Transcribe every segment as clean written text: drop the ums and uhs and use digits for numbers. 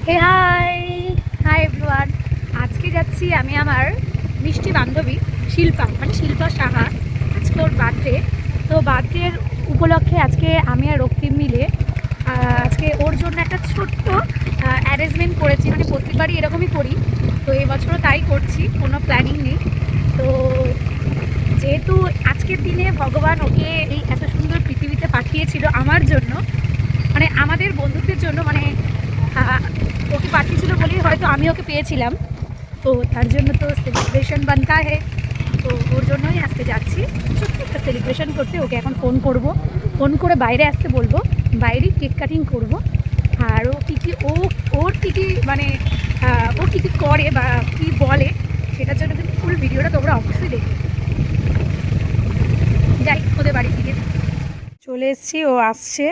হে high hi everyone. আজকে যাচ্ছি আমি আমার মিষ্টি বান্ধবী শিল্পা সাহা। আজকে ওর বার্থডে, তো বার্থডের উপলক্ষে আজকে আমি আর রক্তিম মিলে আজকে ওর জন্য একটা ছোট্ট অ্যারেঞ্জমেন্ট করেছি। মানে প্রত্যেকবারই এরকমই করি, তো এবছরও তাই করছি, কোনো প্ল্যানিং নেই। তো যেহেতু আজকের দিনে ভগবান ওকে এই এত সুন্দর পৃথিবীতে পাঠিয়েছিল আমার জন্য, মানে আমাদের বন্ধুত্বের জন্য, মানে ওকে পাঠিয়েছিল বলেই হয়তো আমি ওকে পেয়েছিলাম। তো তার জন্য তো সেলিব্রেশন বানতা হে, তো ওর জন্যই আজকে যাচ্ছি ছোট্ট একটা সেলিব্রেশন করতে। ওকে এখন ফোন করে বাইরে আসতে বলবো, বাইরেই কেক কাটিং করব। আর ও ওর কী কী মানে ও কী কী করে বা কী বলে, সেটার জন্য কিন্তু ফুল ভিডিওটা তোমরা অবশ্যই দেখবে। যাই ওদের বাড়ির দিকে চলে এসেছি, ও আসছে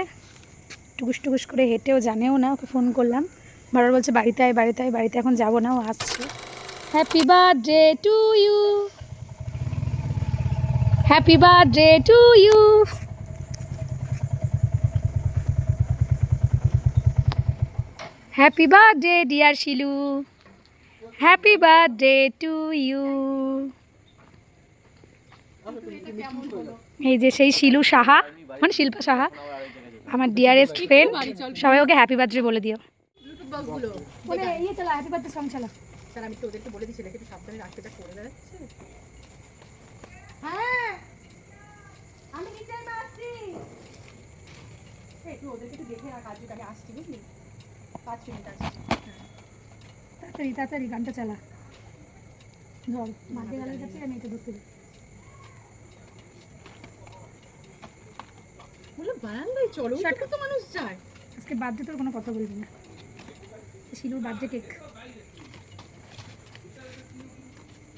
টুকুস করে হেঁটেও জানেও না। ওকে ফোন করলাম, বারবার বলছে বাড়িতে আয় বাড়িতে আয়, বাড়িতে এখন যাবো না, ও আসছে। Happy birthday to you, happy birthday to you, happy birthday dear Shilu, happy birthday to you. এই যে সেই শিলু সাহা, মানে শিল্পা সাহা, আমার ডিয়ারেস্ট ফ্রেন্ড। সবাই ওকে হ্যাপি বার্থডে বলে দিও। হ্যাপি বার্থডে সং চালা। স্যার আমি তো ওদেরকে বলে দিচ্ছি নাকি সাবধানে রাস্তাটা করে বেড়াচ্ছে। হ্যাঁ আমি নিচেই আসছি। তুই ওদেরকে একটু দেখে রাখ, আজকে আমি আসছি বুঝলি, 5 মিনিট আসছি। তাড়াতাড়ি গানটা চালা। ধর মাকে গালের কাছে আমি এটা ধরতে দিই। বলো বারান্দায় চলো, কত মানুষ যায়। আজকে বার্থডে তোর কোনো কথা বলবি না, শিলুর বার্থডে কেক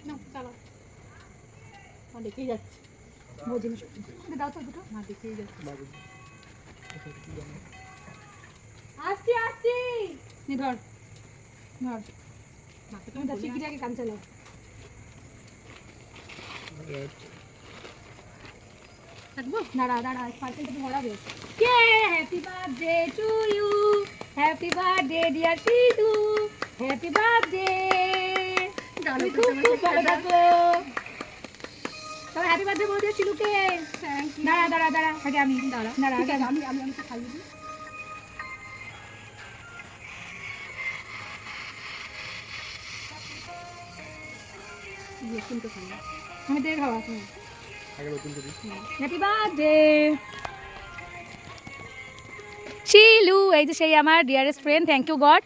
না চালা, মা দেখেই যাচ্ছে। বহু জিনিস দাও তো দুটো। মা দেখেই যাচ্ছে। আসছি আসছি, নে ধর ধর। মাকে তুমি তার চিকিটাকে কান চালাও। থাকবো দাঁড়া পার্সেলটা তো ভরাবে। কে happy birthday to you, happy birthday dear Shilu, happy birthday. তুমি খুব খুব ভালো থাকো। তবে হ্যাপি বার্থডে বলে দিও শিলুকে। দাঁড়া আগে আমি আমি তো খাইয়ে দিই। আমি দিয়ে খাওয়া হ্যাপি বার্থডে শিলু। এই যে সেই আমার dearest friend, thank you God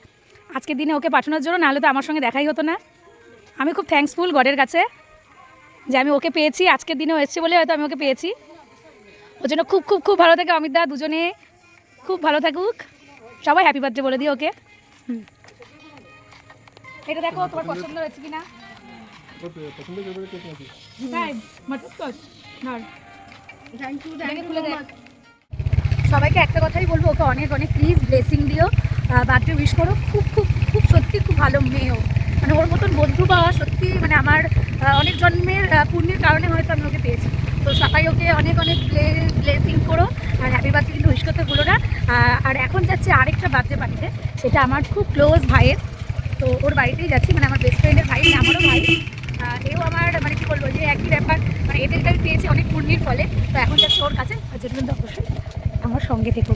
আজকের দিনে ওকে পাঠানোর জন্য, নাহলে তো আমার সঙ্গে দেখাই হতো না। আমি খুব থ্যাঙ্কসফুল গডের কাছে যে আমি ওকে পেয়েছি, আজকের দিনেও এসেছি বলে হয়তো আমি ওকে পেয়েছি। ওর জন্য খুব খুব খুব ভালো থাকে অমিত দা, দুজনে খুব ভালো থাকুক। সবাই হ্যাপি বার্থডে বলে দিও ওকে। এটা দেখো তোমার পছন্দ হয়েছে কিনা। সবাইকে একটা কথাই বলবো, ওকে অনেক অনেক প্লিজ ব্লেসিং দিও, বার্থডে উইশ করো। খুব খুব খুব সত্যি খুব ভালো মেয়েও, মানে ওর মতন বন্ধু পাওয়া সত্যি মানে আমার অনেক জন্মের পুণ্যের কারণে হয়তো আমি ওকে পেয়েছি। তো সবাই ওকে অনেক অনেক ব্লেসিং করো, আর হ্যাপি বার্থডে কিন্তু উইশ করতে ভুলো না। আর এখন যাচ্ছে আরেকটা বার্থডে পার্টিতে, সেটা আমার খুব ক্লোজ ভাইয়ের। তো ওর বাড়িতেই যাচ্ছি, মানে আমার বেস্ট ফ্রেন্ডের ভাই, আমারও ভাই। এও আমার মানে কী বলবো যে একই ব্যাপার, মানে এদেরকে আমি পেয়েছি অনেক পুণ্যের ফলে। তো এখন যাচ্ছি ওর কাছে, তার জন্য কিন্তু অবশ্যই আমার সঙ্গে থেকো।